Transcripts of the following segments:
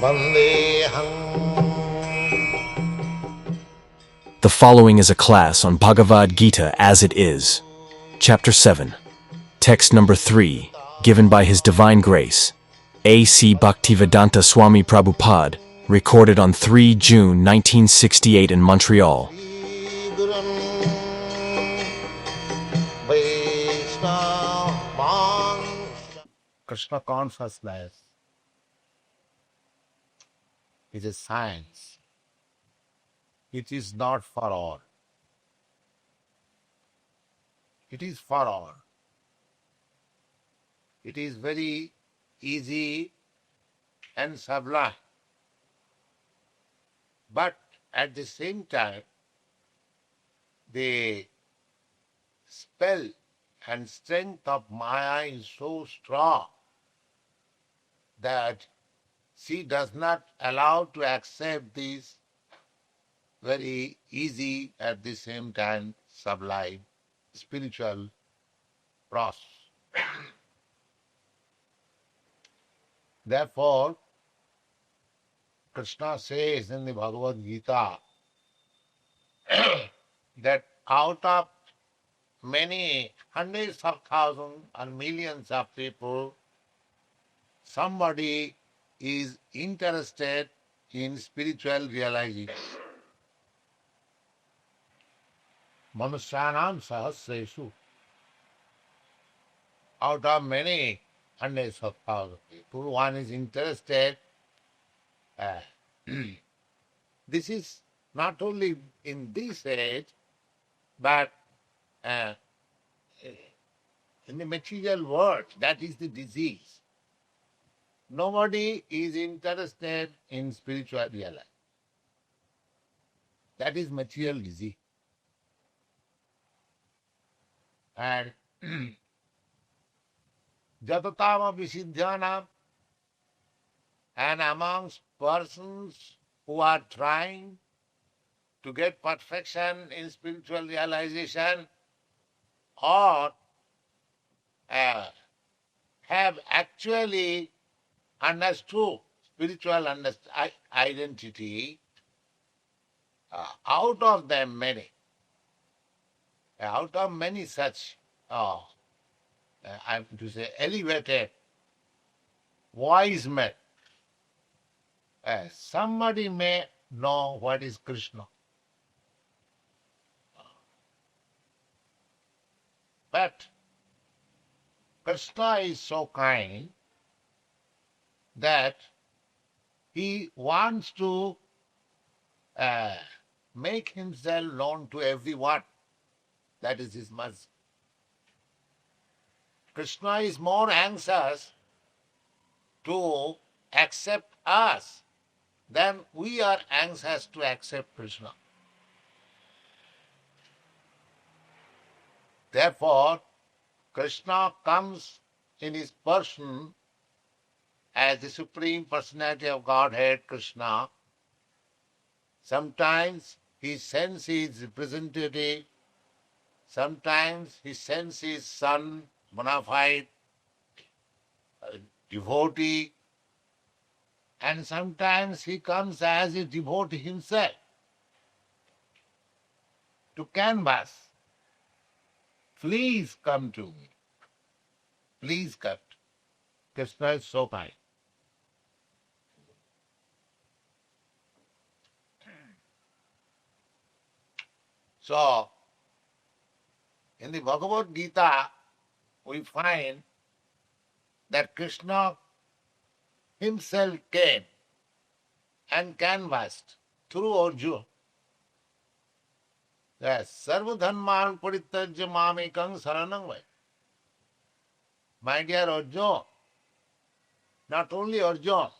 The following is a class on Bhagavad Gita as it is. Chapter 7. Text number 3, given by His Divine Grace, A.C. Bhaktivedanta Swami Prabhupada, recorded on 3 June 1968 in Montreal. Krishna consciousness is a science. It is not for all. It is for all. It is very easy and sublime. But at the same time, the spell and strength of Maya is so strong that she does not allow to accept this very easy, at the same time sublime spiritual process. Therefore, Krishna says in the Bhagavad Gita that out of many hundreds of thousands and millions of people, somebody is interested in spiritual realization. Manusyanam sahasreshu. Out of many hundreds of thousands of people, one is interested. This is not only in this age, but in the material world. That is the disease. Nobody is interested in spiritual realization. That is material disease. And jatatama visiddhanam, and amongst persons who are trying to get perfection in spiritual realization or have actually understood spiritual identity, out of them many, out of many such, I'm to say, elevated, wise men, somebody may know what is Krishna. But Krishna is so kind that he wants to make himself known to everyone. That is his mercy. Krishna is more anxious to accept us than we are anxious to accept Krishna. Therefore, Krishna comes in his person as the Supreme Personality of Godhead, Krishna. Sometimes he sends his representative, sometimes he sends his son, bona fide devotee, and sometimes he comes as a devotee himself to canvass. Please come to me. Please come. Krishna is so kind. So, in the Bhagavad Gita, we find that Krishna himself came and canvassed through Arjuna. Yes, sarva dharman parityajya mamekam saranam vai. My dear Arjuna, not only Arjuna,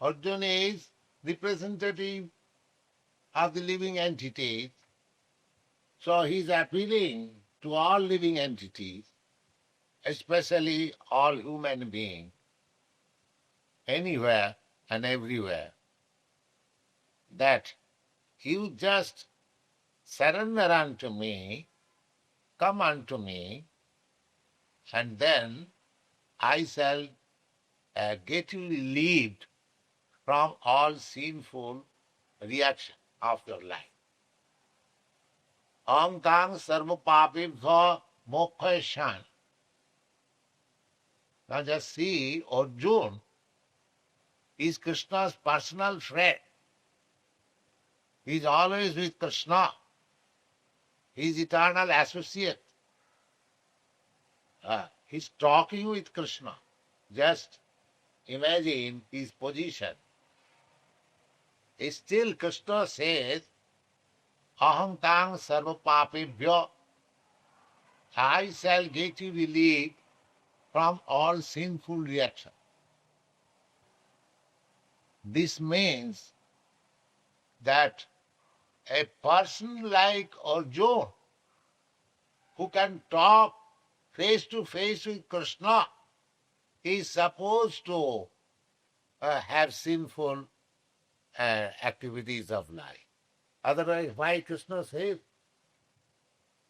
Arjuna is representative of the living entities, so he is appealing to all living entities, especially all human beings, anywhere and everywhere, that you just surrender unto me, come unto me, and then I shall get you relieved from all sinful reaction of your life. Om tang sarva papibhyo mokshan. Now just see, Arjuna is Krishna's personal friend. He is always with Krishna. He is eternal associate. He is talking with Krishna. Just imagine his position. Still Krishna says, Aham tang sarva papibhyo. I shall get you relief from all sinful reaction. This means that a person like Arjuna, who can talk face to face with Krishna, is supposed to have sinful activities of life. Otherwise, why Krishna says,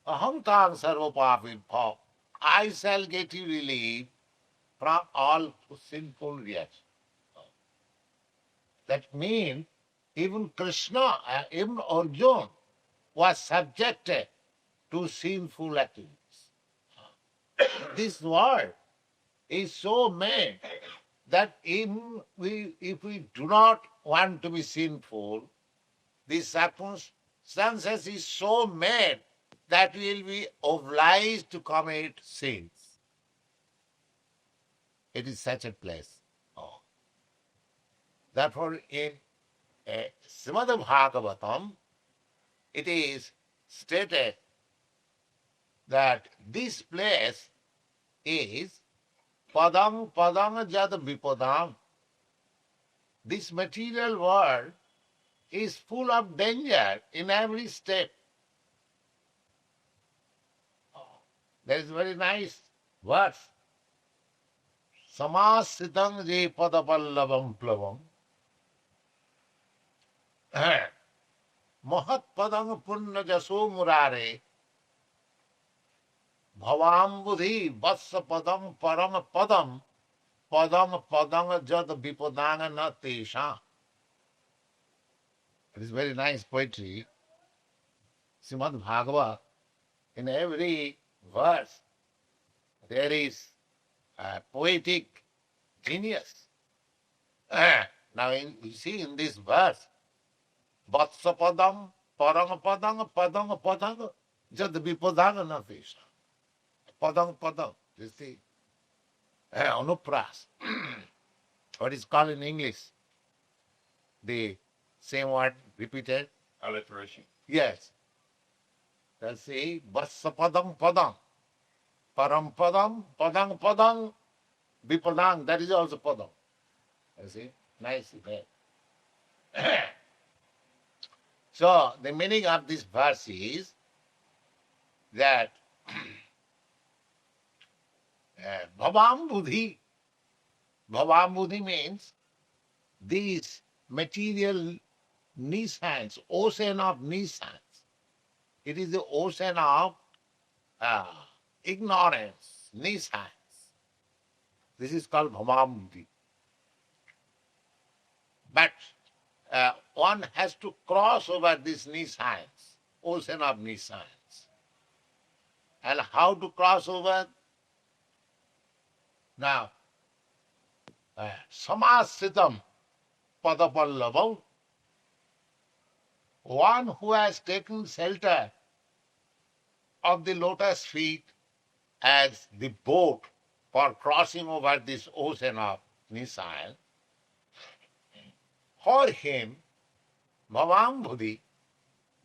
Aham tang sarva papibhyo. I shall get you relief from all sinful reactions. That means even Krishna, even Arjuna was subjected to sinful activities. This world is so made that if we do not want to be sinful, this circumstances is so made that we will be obliged to commit sins. It is such a place. Therefore, in Srimad Bhagavatam, it is stated that this place is padam padam jad vipadam. This material world is full of danger in every step. There is a very nice verse. Samasitam je padapallavam plavam. Mahat padam punna jaso murare. Bhavam buddhi vatsa padam param padam. Padam padam jad vipadanga na tesha. It is very nice poetry. Srimad Bhagavad, in every verse, there is a poetic genius. Now, you see in this verse, Vatsa padam, parang padang, padang padang, jad vipadanga na tesha. Padang padang, you see. Anupras. What is called in English? The same word repeated? Alliteration. Yes. Let's see. Vatsa padam padang. Param padam, padang padang, vipadang. That is also padam. You see? Nice. So, the meaning of this verse is that Bhavam Buddhi. Bhavam Buddhi means these material nescience, ocean of nescience. It is the ocean of ignorance, nescience. This is called Bhavam Buddhi. But one has to cross over this nescience, ocean of nescience. And how to cross over? Now, samasitam padapallavam, one who has taken shelter of the lotus feet as the boat for crossing over this ocean of nescience, for him, Bhavam Buddhi,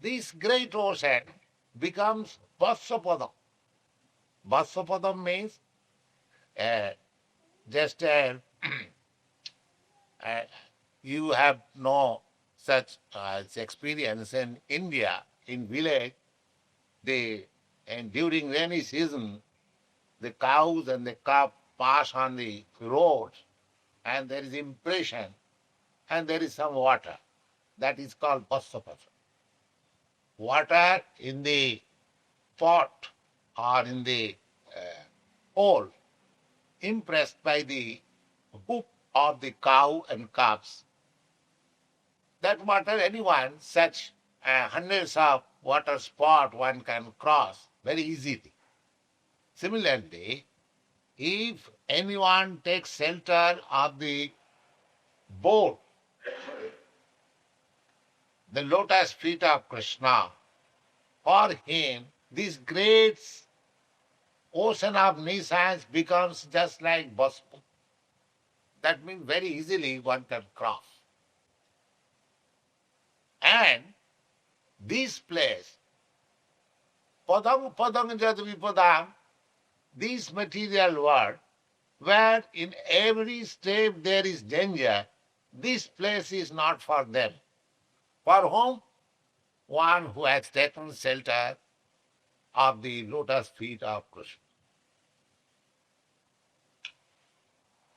this great ocean becomes Vatsapadam. Vatsapadam means just you have no such experience in India, in village, and during rainy season, the cows and the calf pass on the roads, and there is impression, and there is some water. That is called Vasapada. Water in the pot or in the hole, impressed by the hoof of the cow and calves, That water, anyone, such hundreds of water spot one can cross very easily. Similarly, if anyone takes shelter of the boat, the lotus feet of Krishna, for him this great ocean of nescience becomes just like Bosphorus. That means very easily one can cross. And this place, padam padam jad vipadam, this material world, where in every step there is danger, this place is not for them. For whom? One who has taken shelter of the lotus feet of Krishna.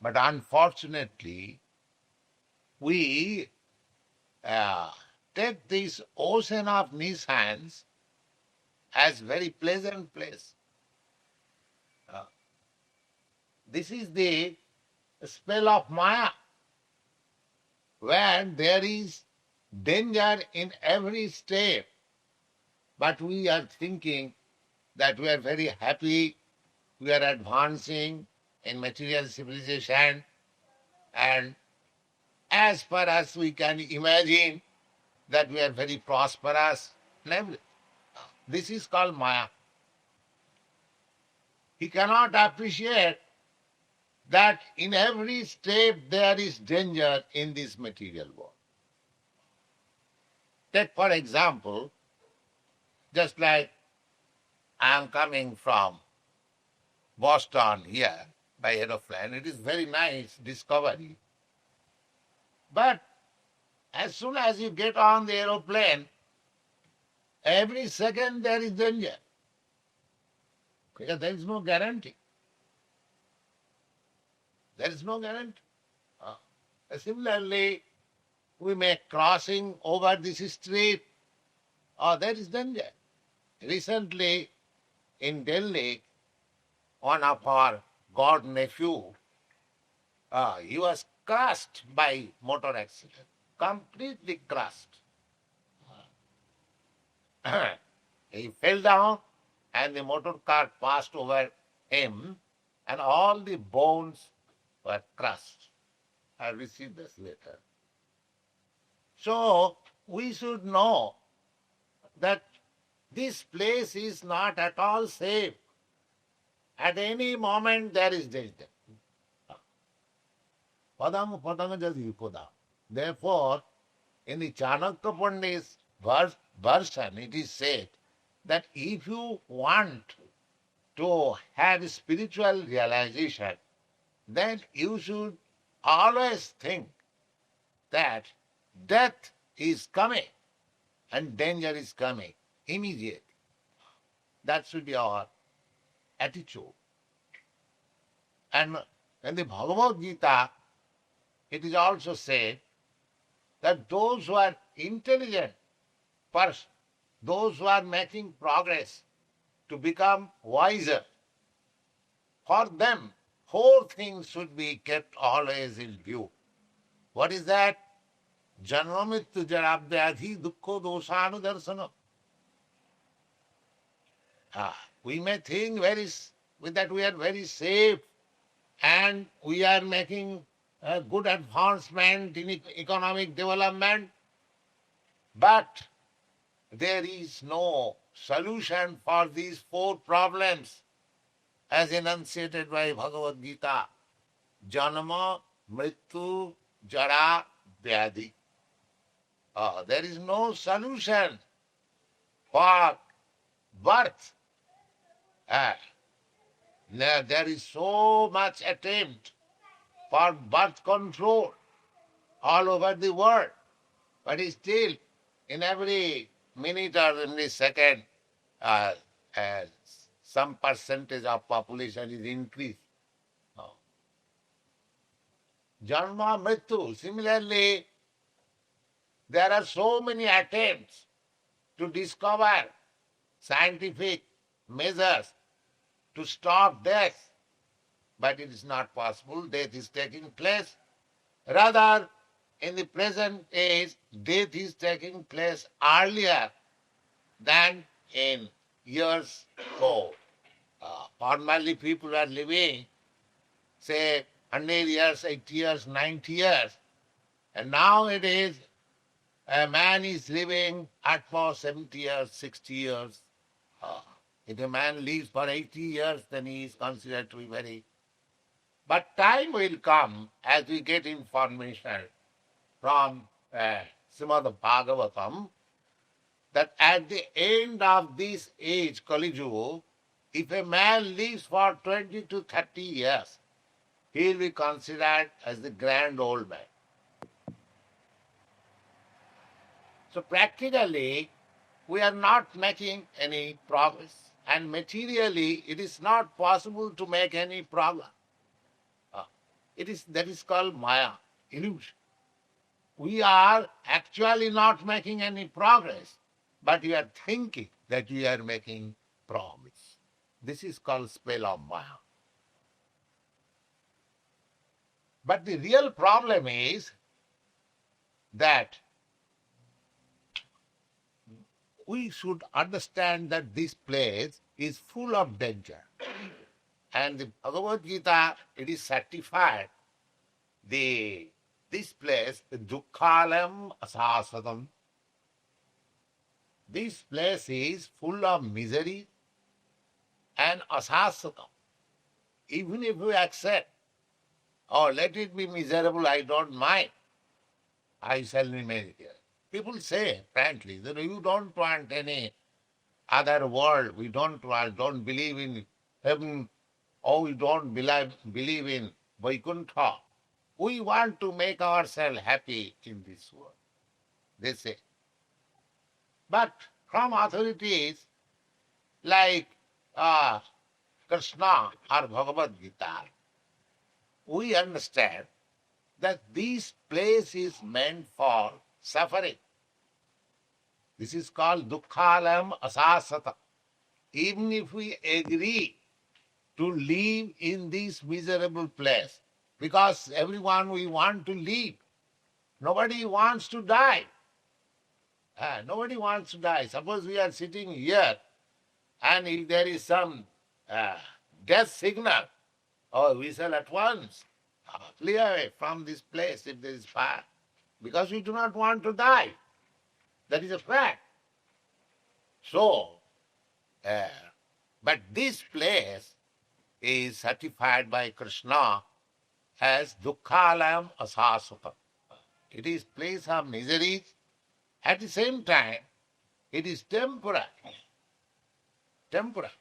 But unfortunately, we take this ocean of nescience as very pleasant place. This is the spell of Maya, where there is danger in every step. But we are thinking that we are very happy, we are advancing in material civilization, and as far as we can imagine that we are very prosperous. This is called Maya. He cannot appreciate that in every step there is danger in this material world. Take for example, just like I am coming from Boston here by aeroplane, it is very nice discovery. But as soon as you get on the aeroplane, every second there is danger. Because there is no guarantee. There is no guarantee. Similarly, we make crossing over this street, there is danger. Recently, in Delhi, one of our god nephew, he was crushed by motor accident, completely crushed. He fell down and the motor car passed over him and all the bones were crushed. I received this later. So we should know that this place is not at all safe. At any moment there is danger. Padam padam jadi vipada. Therefore, in the Chanakya Pandit's version, it is said that if you want to have spiritual realization, then you should always think that death is coming and danger is coming immediately. That should be our attitude. And in the Bhagavad Gita, it is also said that those who are intelligent person, those who are making progress to become wiser, for them, four things should be kept always in view. What is that? Janmamittu jarabhyadhi dukkho dosanu darsana. We may think that we are very safe and we are making a good advancement in economic development, but there is no solution for these four problems as enunciated by Bhagavad Gita. Janma, Mrityu, Jara, Vyadhi. There is no solution for birth. There is so much attempt for birth control all over the world, but still in every minute or every second some percentage of population is increased. Janma Mrityu. Similarly, there are so many attempts to discover scientific measures to stop death, but it is not possible. Death is taking place. Rather, in the present age, death is taking place earlier than in years ago. Formerly people are living, say, 100 years, 80 years, 90 years. And nowadays, a man is living at most 70 years, 60 years. If a man lives for 80 years, then he is considered to be very... But time will come as we get information from Srimad Bhagavatam that at the end of this age, Kali Yuga, if a man lives for 20 to 30 years, he will be considered as the grand old man. So practically, we are not making any progress. And materially, it is not possible to make any progress. That is called Maya, illusion. We are actually not making any progress, but we are thinking that we are making progress. This is called spell of Maya. But the real problem is that we should understand that this place is full of danger. And the Bhagavad Gita, it is certified, this place, the Dukkhalam Asasadam, this place is full of misery and asasadam. Even if we accept, or let it be miserable, I don't mind, I shall remain here. People say, frankly, that you don't want any other world, we don't believe in heaven, or we don't believe in Vaikuntha. We want to make ourselves happy in this world, they say. But from authorities like Krishna or Bhagavad Gita, we understand that this place is meant for suffering. This is called Dukkhalam Asasata. Even if we agree to live in this miserable place, because everyone we want to live, nobody wants to die. Nobody wants to die. Suppose we are sitting here and if there is some death signal, we shall at once flee away from this place if there is fire, because we do not want to die. That is a fact. So, but this place is certified by Krishna as Dukkhalam Asasukam. It is place of miseries. At the same time, it is temporary. Temporary.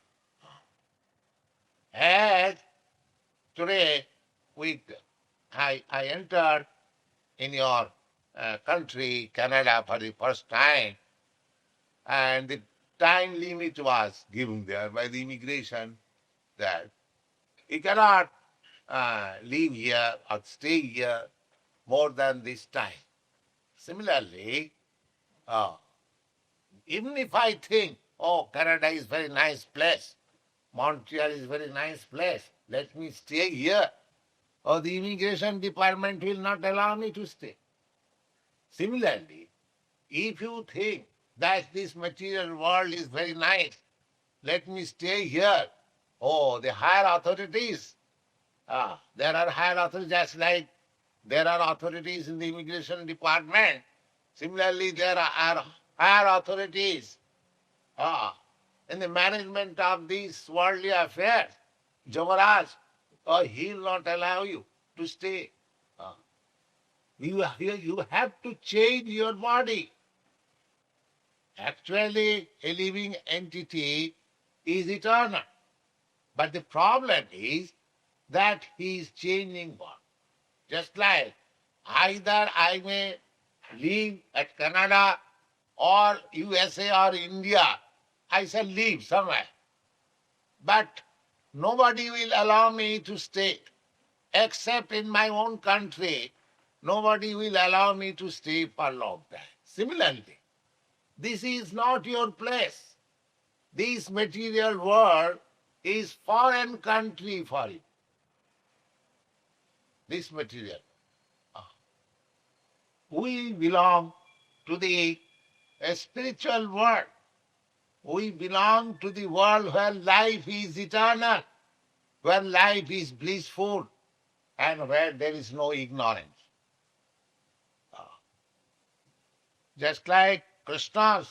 As today, I entered in your country, Canada, for the first time, and the time limit was given there by the immigration that you cannot live here or stay here more than this time. Similarly, even if I think, Canada is very nice place, Montreal is very nice place, let me stay here, the immigration department will not allow me to stay. Similarly, if you think that this material world is very nice, let me stay here, the higher authorities, there are higher authorities, just like there are authorities in the immigration department. Similarly, there are higher authorities in the management of these worldly affairs. Jamaraj, he will not allow you to stay. You have to change your body. Actually, a living entity is eternal. But the problem is that he is changing body. Just like either I may live at Canada or USA or India, I shall live somewhere. But nobody will allow me to stay. Except in my own country, nobody will allow me to stay for a long time. Similarly, this is not your place. This material world is foreign country for you. This material. we belong to the spiritual world. We belong to the world where life is eternal, where life is blissful, and where there is no ignorance. Just like Krishna's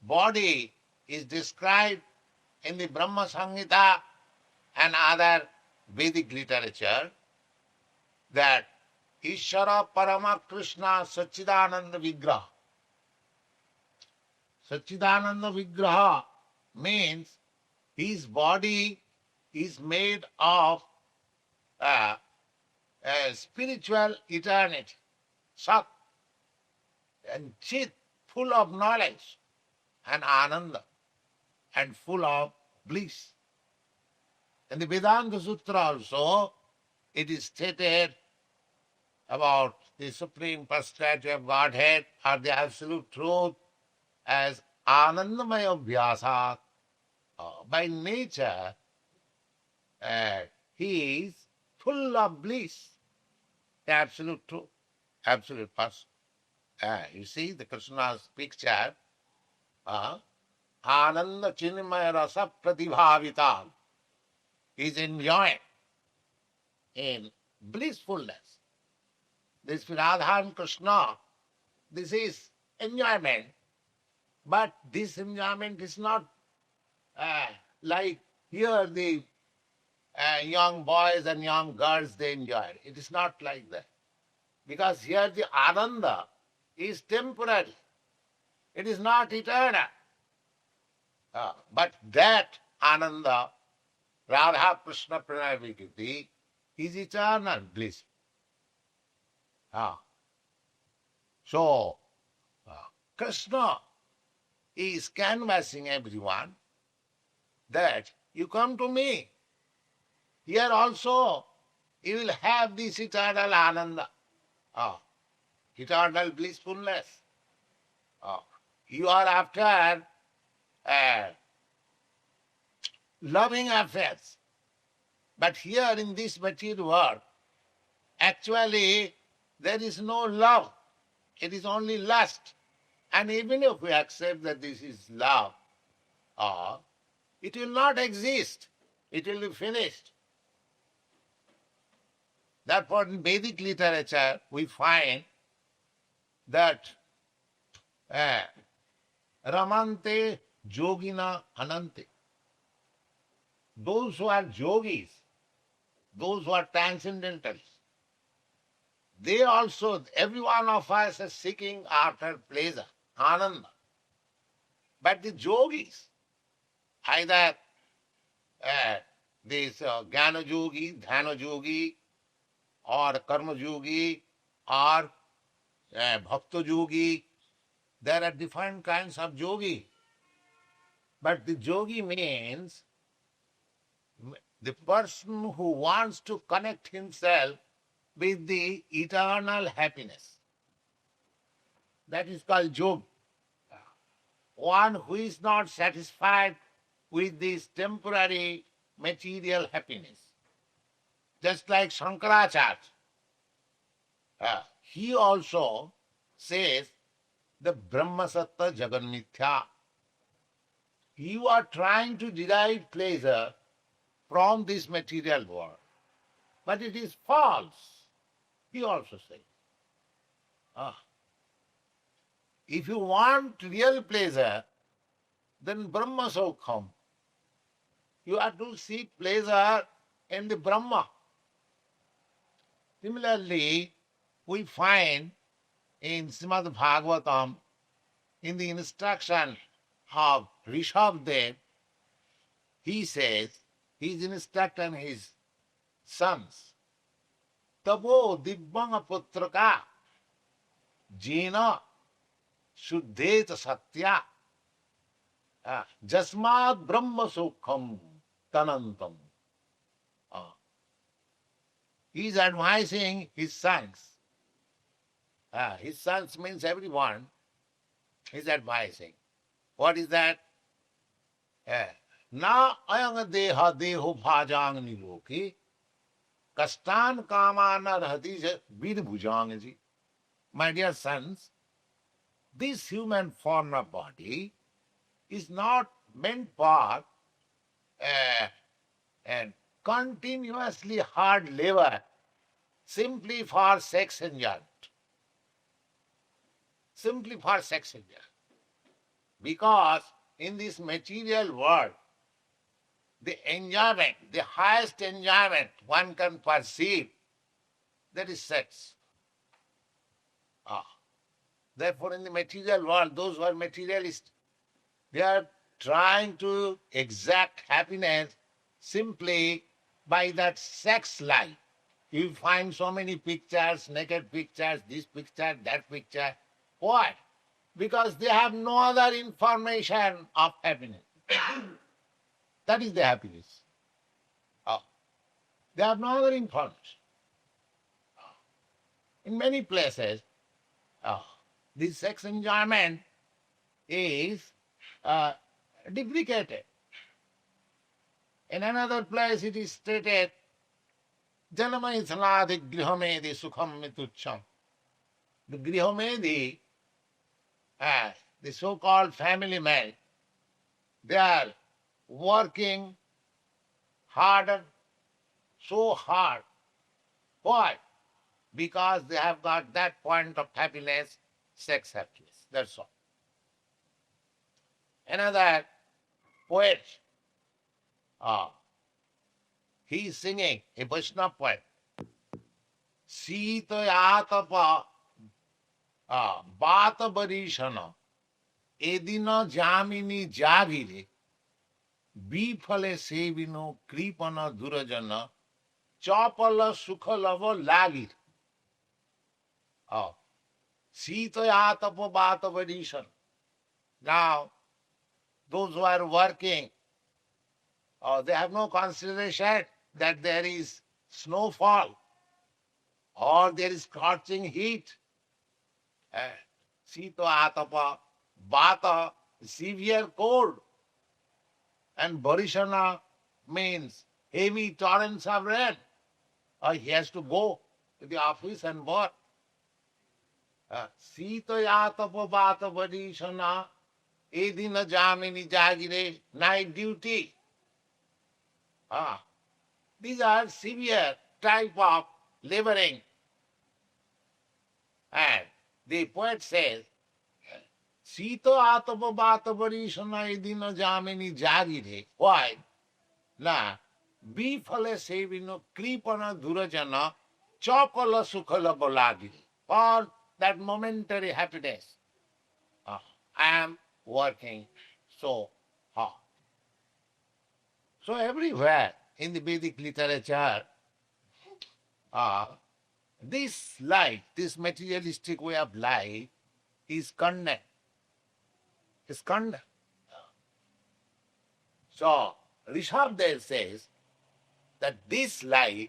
body is described in the Brahma Samhita and other Vedic literature, that Ishvara Parama Krishna Satchidananda Vigraha. Satchidananda Vigraha means his body is made of a spiritual eternity, Sat, and Chit, full of knowledge and Ananda, and full of bliss. In the Vedanta Sutra also, it is stated about the Supreme Personality of Godhead or the Absolute Truth as Anandamaya Vyasat. By nature, he is full of bliss, the Absolute Truth, Absolute Person. You see the Krishna's picture, Ananda Chinmaya Rasa Pratibhavita, is enjoying in blissfulness. This Radha and Krishna, this is enjoyment, but this enjoyment is not like here the young boys and young girls, they enjoy. It is not like that. Because here the Ananda is temporary. It is not eternal. But that Ananda, Radha Krishna Pranay Vikiti, is eternal bliss. So, Krishna is canvassing everyone that you come to me. Here also you will have this eternal Ananda, eternal blissfulness. You are after loving affairs. But here in this material world, actually there is no love. It is only lust. And even if we accept that this is love, it will not exist. It will be finished. Therefore, in Vedic literature, we find that Ramante Yogina Anante. Those who are yogis, those who are transcendentals, they also, every one of us is seeking after pleasure, Ananda. But the yogis, either this Jnana yogi, Dhyana yogi, or Karma yogi, or Bhakta yogi, there are different kinds of yogi. But the yogi means the person who wants to connect himself with the eternal happiness. That is called yogi. One who is not satisfied with this temporary material happiness. Just like Shankaracharya, he also says the Brahma Satta Jagan Mithya. You are trying to derive pleasure from this material world, but it is false. He also says. If you want real pleasure, then Brahma shall come. You have to seek pleasure in the Brahma. Similarly, we find in Srimad Bhagavatam, in the instruction of Rishabdev, he says, he is instructing his sons, Tabo Dibbanga Putraka Jina Shuddheta Satya Jasmad Brahma Sukham Tanantam. He is advising his sons. His sons means everyone. He is advising. What is that? Na ayang deha deho bhajang niloki kastan kamana rahati vir bhujang ji. my dear sons, this human form of body is not meant for a continuously hard labor simply for sex enjoyment. Simply for sex enjoyment. Because in this material world, the enjoyment, the highest enjoyment one can perceive, that is sex. Therefore, in the material world, those who are materialists, they are trying to exact happiness simply by that sex life. You find so many pictures, naked pictures, this picture, that picture. Why? Because they have no other information of happiness. That is the happiness. They have no other information. In many places, this sex enjoyment is deprecated. In another place it is stated, Janamaithanadi grihomedi sukham mitucham. The grihomedi, the so-called family men, they are working harder, so hard. Why? Because they have got that point of happiness, sex happiness. That's all. Another poet, he is singing a Vaishnava poet. Sitayatapa Bata Barishana Edina Jamini Javire Bifale Sevino Kripana Durajana Chapala Sukhalava Lagir. Sitayatapa Bata Barishana. Now, those who are working, they have no consideration that there is snowfall or there is scorching heat. Sita atapa, bata, severe cold. And barishana means heavy torrents of rain. He has to go to the office and work. Sita atapa, bata, barishana, edina jamini jagire, night duty. These are severe type of laboring. And the poet says, Sita atapa bata barishana edina jamini jagire. Why? Na bifale sevino kripana durajana chapala sukhala balagire. For that momentary happiness, I am working so hard. So everywhere in the Vedic literature, this life, this materialistic way of life is condemned. Is condemned. So Rishabdev says that this life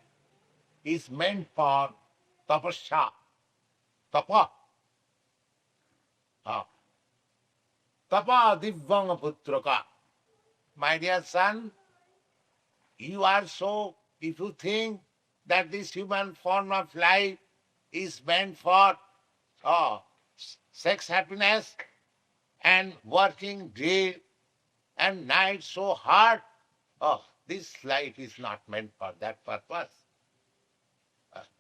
is meant for tapasya, tapa. Tapa divyang putraka. My dear son, you are so, if you think that this human form of life is meant for sex happiness and working day and night so hard, this life is not meant for that purpose.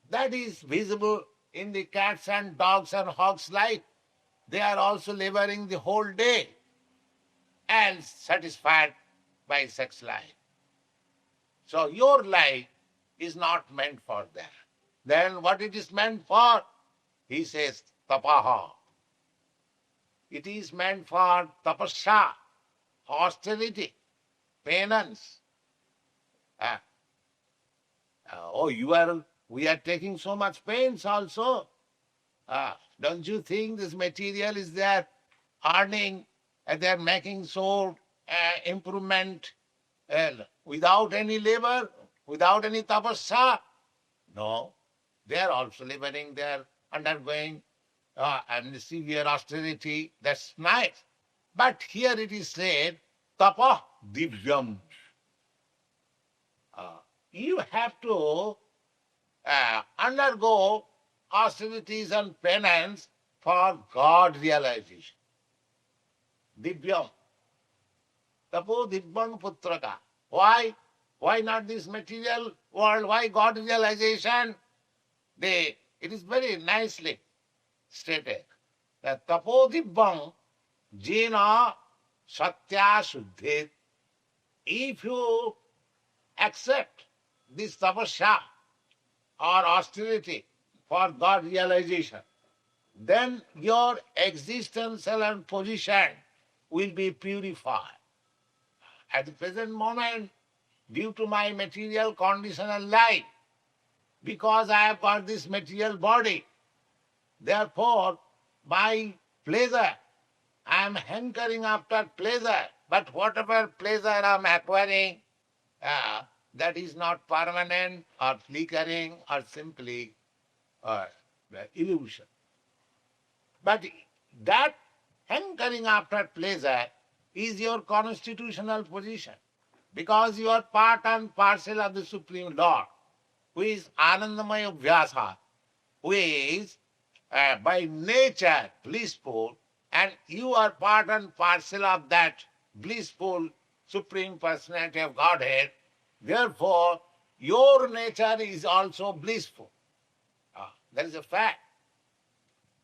That is visible in the cats and dogs and hogs' life. They are also laboring the whole day and satisfied by sex life. So your life is not meant for that. Then what it is meant for? He says, tapaha. It is meant for tapasya, austerity, penance. We are taking so much pains also. Don't you think this material is there earning and they are making so improvement without any labor, without any tapasya? No, they are also laboring, they are undergoing and severe austerity. That's nice. But here it is said, tapa divyam. You have to undergo austerities and penance for God realization. Divyam. Tapo divyam putraka. Why? Why not this material world? Why God realization? It is very nicely stated that tapo divyam jena satya shuddhi. If you accept this tapasya or austerity for God realization, then your existential and position will be purified. At the present moment, due to my material condition and life, because I have got this material body, therefore my pleasure, I am hankering after pleasure, but whatever pleasure I am acquiring, that is not permanent or flickering or simply illusion. But that hankering after pleasure is your constitutional position, because you are part and parcel of the Supreme Lord, who is Anandamaya Vyasa, who is by nature blissful, and you are part and parcel of that blissful Supreme Personality of Godhead. Therefore, your nature is also blissful. That is a fact.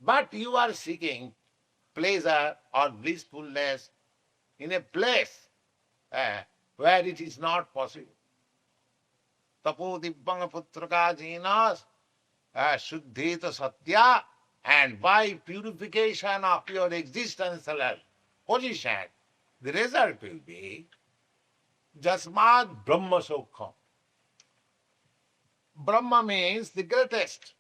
But you are seeking pleasure or blissfulness in a place where it is not possible. Tapo dibbanga putraka jinas shuddhita satya, and by purification of your existential position, the result will be jasmad brahma sokham. Brahma means the greatest.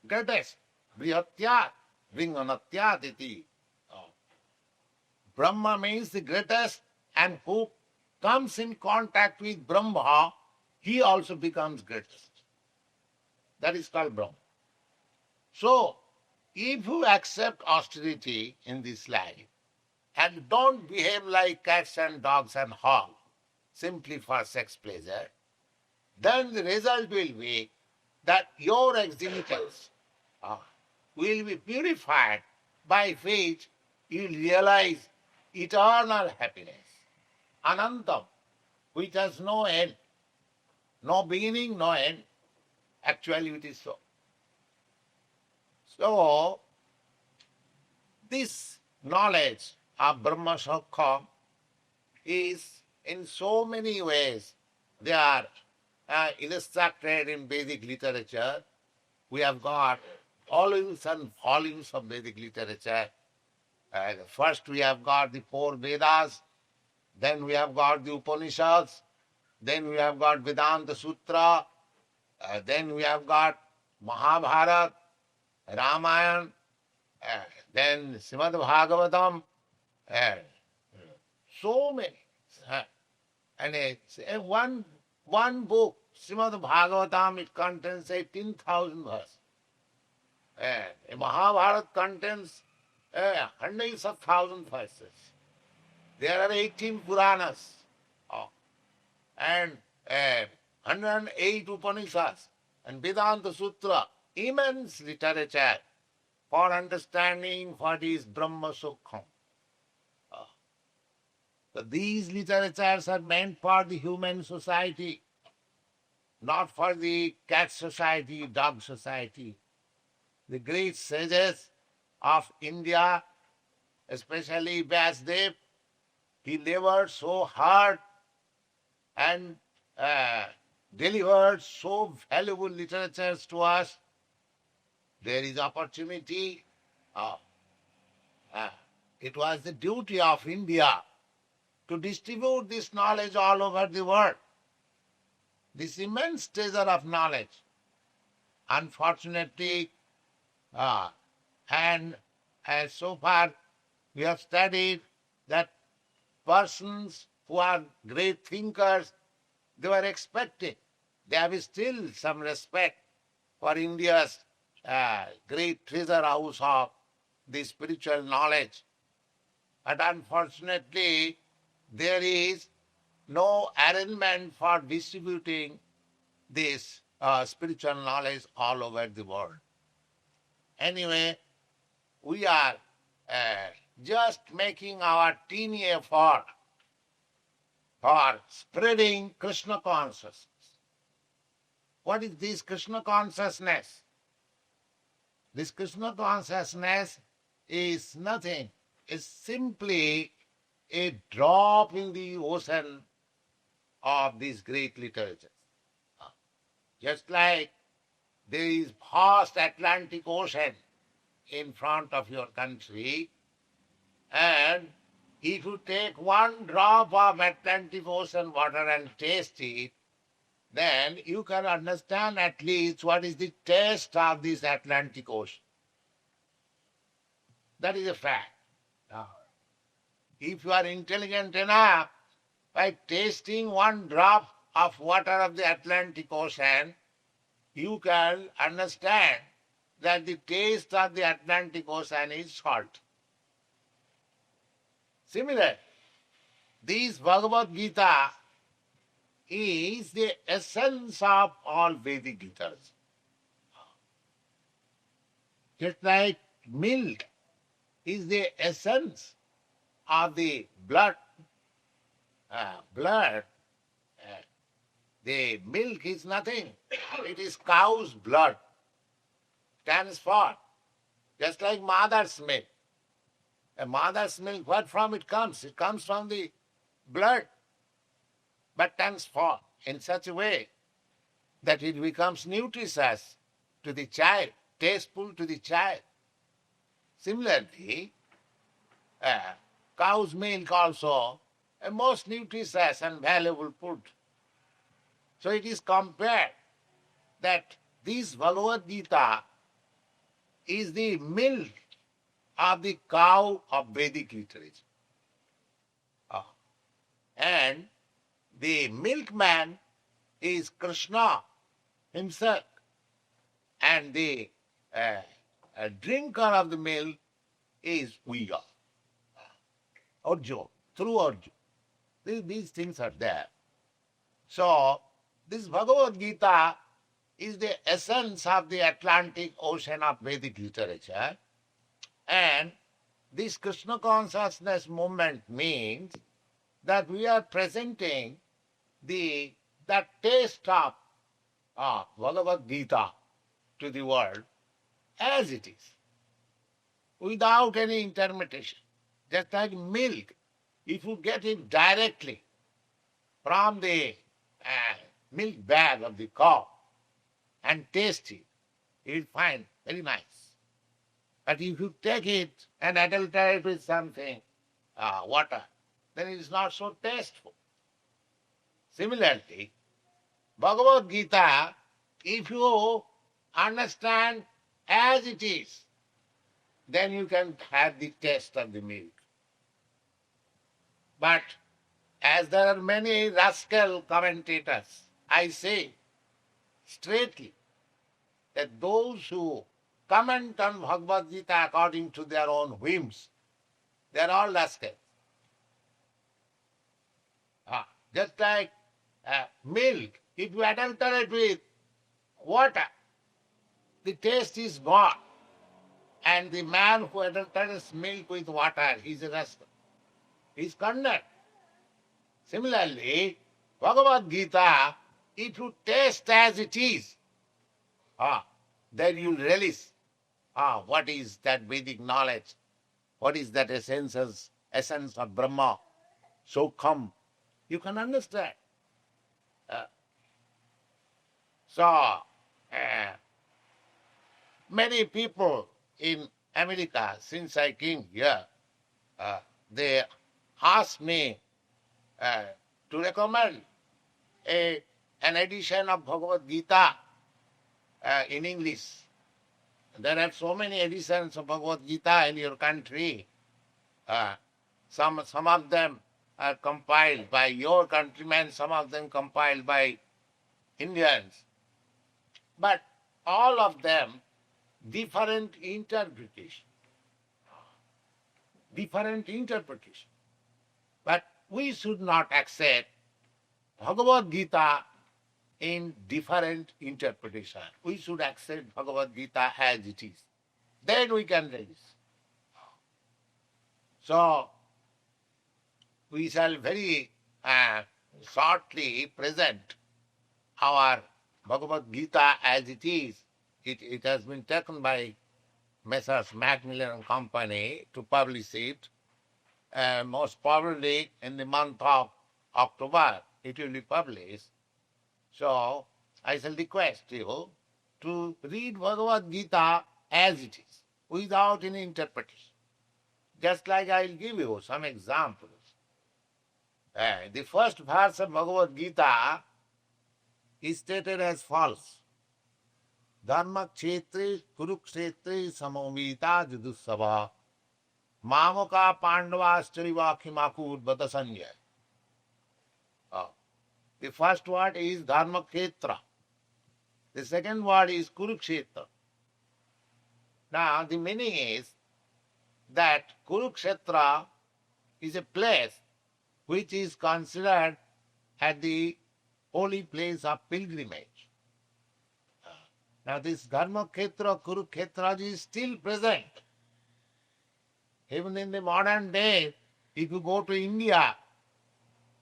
Greatest. Brihatya vringanatya diti. Brahma means the greatest, and who comes in contact with Brahma, he also becomes greatest. That is called Brahma. So, if you accept austerity in this life and don't behave like cats and dogs and hogs simply for sex pleasure, then the result will be that your existence will be purified, by which you will realize eternal happiness, anantam, which has no end, no beginning, no end. Actually, it is so. So, this knowledge of Brahma Sakha is in so many ways, they are illustrated in Vedic literature. We have got volumes and volumes of Vedic literature. First we have got the four Vedas, then we have got the Upanishads, then we have got Vedanta Sutra, then we have got Mahabharata, Ramayana, then Srimad Bhagavatam, so many. And one book, Srimad Bhagavatam, it contains 18,000 verses. A Mahabharata contains hundreds of thousands verses. There are 18 Puranas and 108 Upanishads and Vedanta Sutra, immense literature for understanding what is Brahma Sukham. So these literatures are meant for the human society, not for the cat society, dog society. The great sages of India, especially Vyasadeva, he labored so hard and delivered so valuable literatures to us. There is opportunity. It was the duty of India to distribute this knowledge all over the world. This immense treasure of knowledge. Unfortunately, and as so far we have studied that persons who are great thinkers, they were expecting, they have still some respect for India's great treasure house of the spiritual knowledge. But unfortunately, there is no arrangement for distributing this spiritual knowledge all over the world. Anyway, we are just making our teeny effort for spreading Krishna consciousness. What is this Krishna consciousness? This Krishna consciousness is nothing. It's simply a drop in the ocean of these great literatures. Just like there is vast Atlantic Ocean in front of your country, and if you take one drop of Atlantic Ocean water and taste it, then you can understand at least what is the taste of this Atlantic Ocean. That is a fact. Now, if you are intelligent enough, by tasting one drop of water of the Atlantic Ocean, you can understand that the taste of the Atlantic Ocean is salt. Similarly, this Bhagavad Gita is the essence of all Vedic literature. Just like milk is the essence of the blood. The milk is nothing. It is cow's blood. Stands for. Just like mother's milk. A mother's milk, what from it comes? It comes from the blood. But stands for in such a way that it becomes nutritious to the child, tasteful to the child. Similarly, cow's milk also a most nutritious and valuable food. So it is compared that this Bhagavad Gita is the milk of the cow of Vedic literature. And the milkman is Krishna himself. And the drinker of the milk is we are. Arjuna, through Arjuna. These things are there. So, this Bhagavad Gita is the essence of the Atlantic Ocean of Vedic literature. And this Krishna consciousness movement means that we are presenting the taste of Bhagavad Gita to the world as it is, without any interpretation. Just like milk, if you get it directly from the milk bag of the cow and taste it, you will find very nice. But if you take it and adulterate with something, water, then it is not so tasteful. Similarly, Bhagavad Gita, if you understand as it is, then you can have the taste of the milk. But as there are many rascal commentators, I say straightly that those who comment on Bhagavad Gita according to their own whims, they are all rascals. Just like milk, if you adulterate with water, the taste is gone. And the man who adulterates milk with water, he is a rascal. He is condemned. Similarly, Bhagavad Gita, if you taste as it is, then you relish what is that Vedic knowledge, what is that essence of Brahma. So come, you can understand. Many people in America, since I came here, they asked me to recommend an edition of Bhagavad Gita in English. There are so many editions of Bhagavad Gita in your country. Some of them are compiled by your countrymen, some of them compiled by Indians. But all of them different interpretation. Different interpretation. But we should not accept Bhagavad Gita in different interpretation. We should accept Bhagavad Gita as it is. Then we can resist. So, we shall very shortly present our Bhagavad Gita as it is. It has been taken by Messrs. Macmillan and Company to publish it. Most probably in the month of October it will be published. So I shall request you to read Bhagavad Gita as it is, without any interpretation. Just like I will give you some examples. The first verse of Bhagavad Gita is stated as follows. Dharma kshetre kurukshetre samomita judussava mamaka pandavaschariva khimakur bata sanyaya. The first word is Dharma Kshetra. The second word is Kurukshetra. Now the meaning is that Kurukshetra is a place which is considered as the holy place of pilgrimage. Now this Dharma Kshetra, Kurukshetra is still present. Even in the modern day, if you go to India,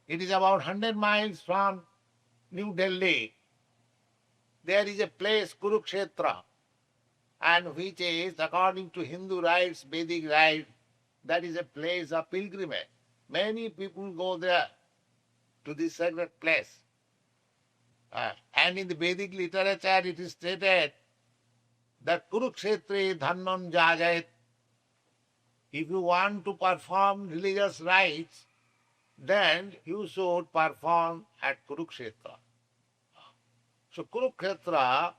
it is about 100 miles from New Delhi. There is a place, Kurukshetra, and which is, according to Hindu rites, Vedic rites, that is a place of pilgrimage. Many people go there to this sacred place. And in the Vedic literature it is stated that Kurukshetre dharmam jajayat. If you want to perform religious rites, then you should perform at Kurukshetra. So Kurukshetra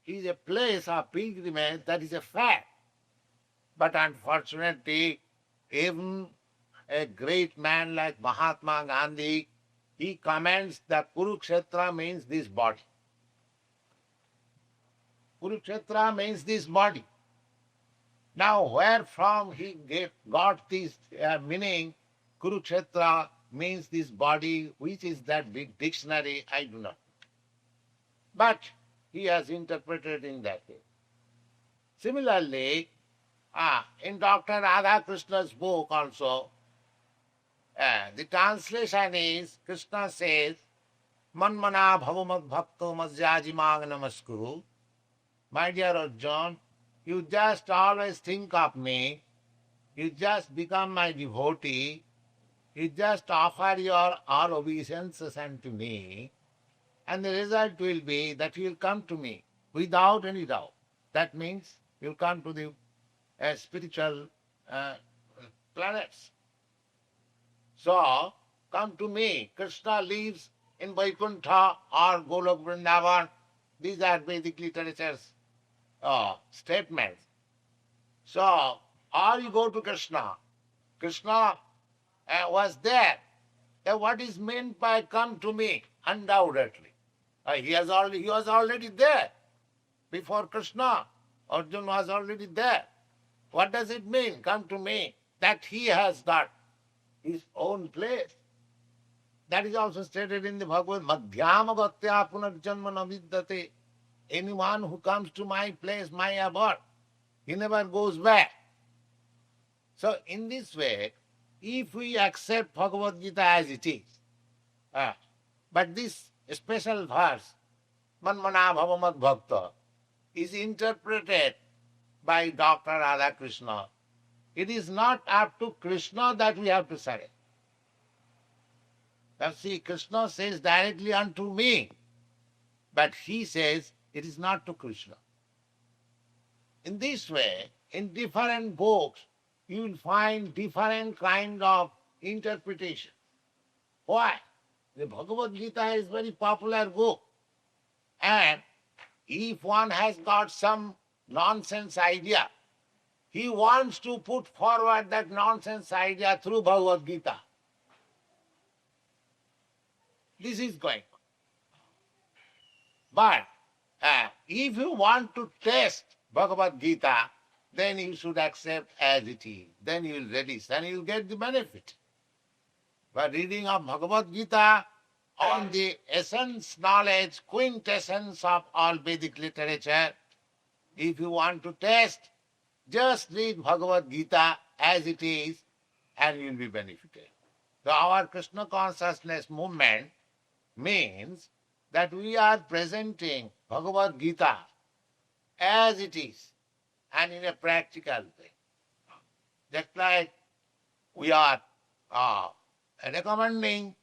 is a place of pilgrimage, that is a fact. But unfortunately, even a great man like Mahatma Gandhi, he comments that Kurukshetra means this body. Kurukshetra means this body. Now, where from he got this meaning, Kurukshetra means this body, which is that big dictionary, I do not know. But he has interpreted in that way. Similarly, in Dr. Radhakrishna's book also, the translation is, Krishna says, Manmana bhavamad bhakto mazyajimaga namaskuru. My dear Arjun, you just always think of me, you just become my devotee, you just offer your all obeisances unto me, and the result will be that you will come to me without any doubt. That means you will come to the spiritual planets. So, come to me. Krishna lives in Vaikuntha or Golok Vrindavan. These are Vedic literature's statements. So, or you go to Krishna. Krishna was there. Then what is meant by come to me? Undoubtedly. He was already there. Before Krishna, Arjuna was already there. What does it mean, come to me? That he has got his own place. That is also stated in the Bhagavad, Madhyama gatya punarjanma navidyate. Anyone who comes to my place, my abode, he never goes back. So in this way, if we accept Bhagavad Gita as it is, but this special verse, Manmana bhavamad bhakta, is interpreted by Dr. Radhakrishna. It is not up to Krishna that we have to surrender. Now see, Krishna says directly unto me, but he says it is not to Krishna. In this way, in different books, you will find different kind of interpretation. Why? The Bhagavad Gita is very popular book. And if one has got some nonsense idea, he wants to put forward that nonsense idea through Bhagavad Gita. This is going on. But if you want to test Bhagavad Gita, then you should accept as it is. Then you will resist and you will get the benefit. By reading of Bhagavad Gita, And the essence, knowledge, quintessence of all Vedic literature, if you want to test, just read Bhagavad Gita as it is and you will be benefited. So our Krishna consciousness movement means that we are presenting Bhagavad Gita as it is and in a practical way. Just like we are recommending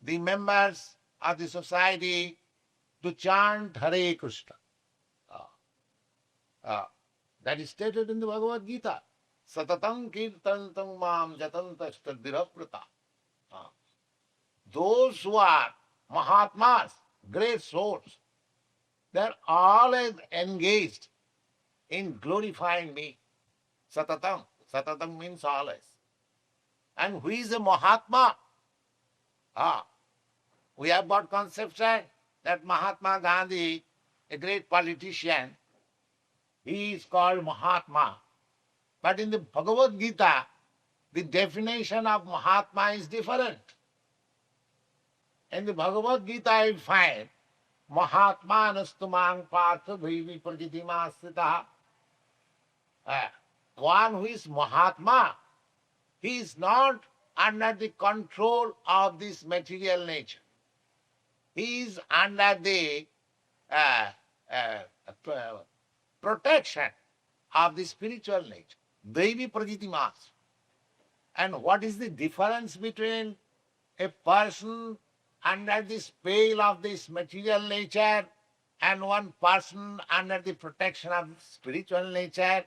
the members of the society to chant Hare Krishna. That is stated in the Bhagavad Gita. Satatam kirtantam mam jatantastadiraprata. Those who are Mahatmas, great souls, they are always engaged in glorifying me. Satatam. Satatam means always. And who is a Mahatma? We have got conception that Mahatma Gandhi, a great politician, he is called Mahatma. But in the Bhagavad Gita, the definition of Mahatma is different. In the Bhagavad Gita, you find Mahatma nastumang partha bhivi prajidimasita. One who is Mahatma, he is not under the control of this material nature. He is under the protection of the spiritual nature. Devi prajitimas. And what is the difference between a person under the spell of this material nature and one person under the protection of spiritual nature?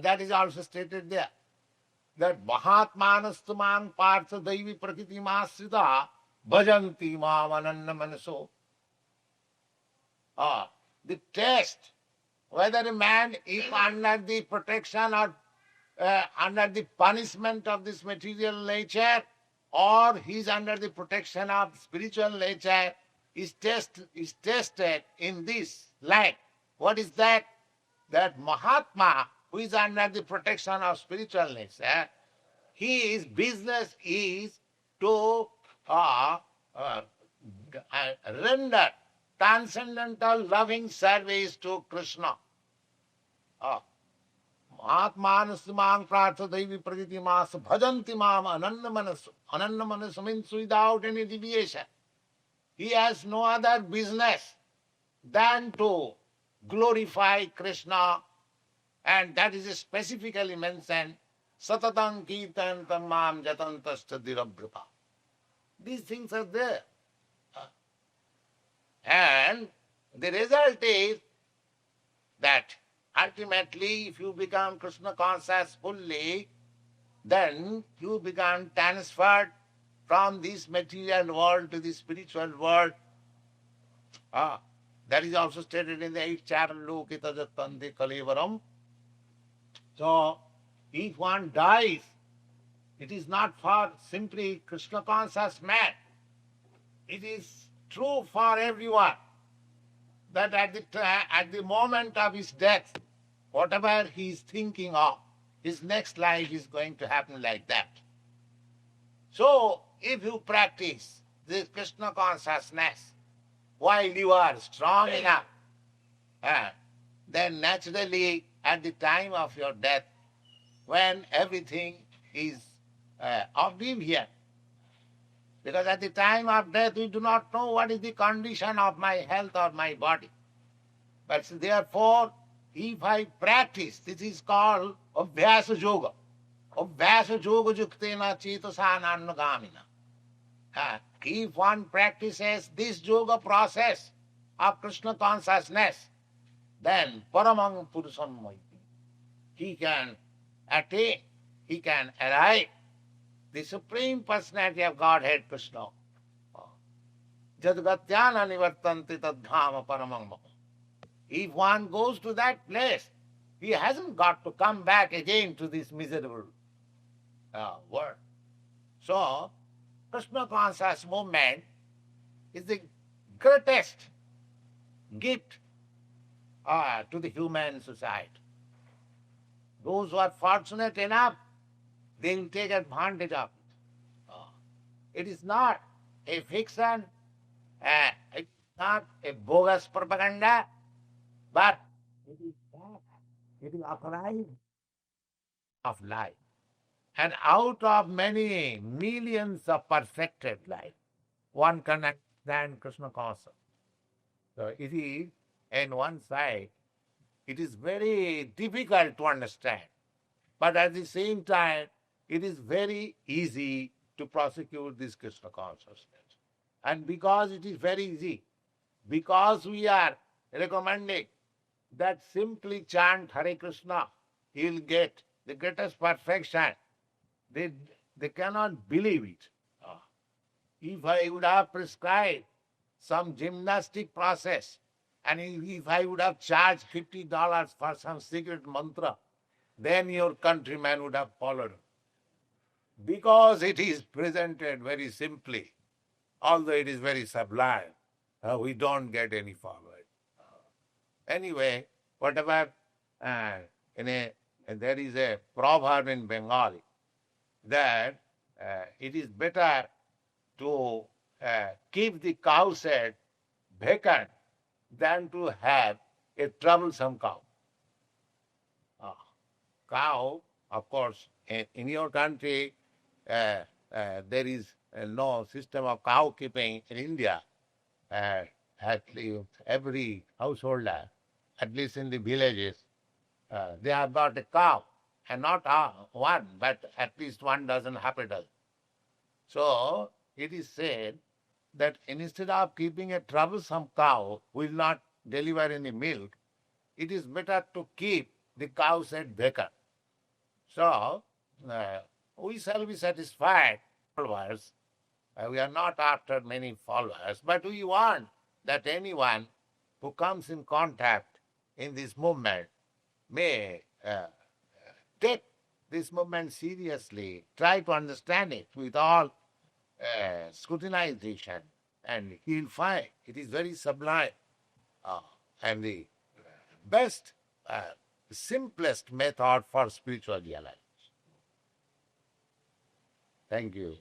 That is also stated there. That Mahatmanastumang partha devi prakitimasrita bhajanti mam ananna manaso. The test whether a man is under the protection or under the punishment of this material nature or he is under the protection of spiritual nature is tested in this light. What is that? That Mahatma, who is under the protection of spiritual nature, his business is to render transcendental loving service to Krishna. Mahatmanasumang prartha devi praditi mas bhajanti mam ananna manasu. Ananna manasu means without any deviation. He has no other business than to glorify Krishna, and that is specifically mentioned, Satatam kirtantam mam jatantastadirabrata. These things are there. And the result is that ultimately if you become Krishna conscious fully, then you become transferred from this material world to the spiritual world. That is also stated in the 8th chapter, Lokita Jattante Kalevaram. So, if one dies, it is not for simply Krishna conscious man. It is true for everyone that at the moment of his death, whatever he is thinking of, his next life is going to happen like that. So, if you practice this Krishna consciousness while you are strong enough, then naturally at the time of your death, when everything is oblivion, because at the time of death we do not know what is the condition of my health or my body. But therefore, if I practice, this is called Abhyasa Yoga. Abhyasa Yoga Juktena Chetasanannagamina. If one practices this yoga process of Krishna consciousness, then Paramang Purusam Maiti. He can attain, he can arrive the Supreme Personality of Godhead Krishna. Jadgatyana nivartanti tadhama paramang. If one goes to that place, he hasn't got to come back again to this miserable world. So, Krishna conscious movement is the greatest gift to the human society. Those who are fortunate enough, they will take advantage of it. It is not a fiction It's not a bogus propaganda, but it is that. It is authorized of life. And out of many millions of perfected life, one can understand Krishna consciousness. So it is, in one side, it is very difficult to understand. But at the same time, it is very easy to prosecute this Krishna consciousness. And because it is very easy, because we are recommending that simply chant Hare Krishna, you will get the greatest perfection. They, they cannot believe it. If I would have prescribed some gymnastic process, and if I would have charged $50 for some secret mantra, then your countrymen would have followed. Because it is presented very simply, although it is very sublime, we don't get any forward. Anyway, whatever, there is a proverb in Bengali that it is better to keep the cow shed vacant than to have a troublesome cow. Cow, of course, in your country, there is no system of cow keeping in India. At least every householder, at least in the villages, they have got a cow, and not one, but at least 1 dozen, half a dozen. So it is said that instead of keeping a troublesome cow who will not deliver any milk, it is better to keep the cow shed vacant. So we shall be satisfied, followers. We are not after many followers, but we want that anyone who comes in contact in this movement may take this movement seriously, try to understand it with all scrutinization, and he will find it is very sublime and the best, simplest method for spiritual realization. Thank you.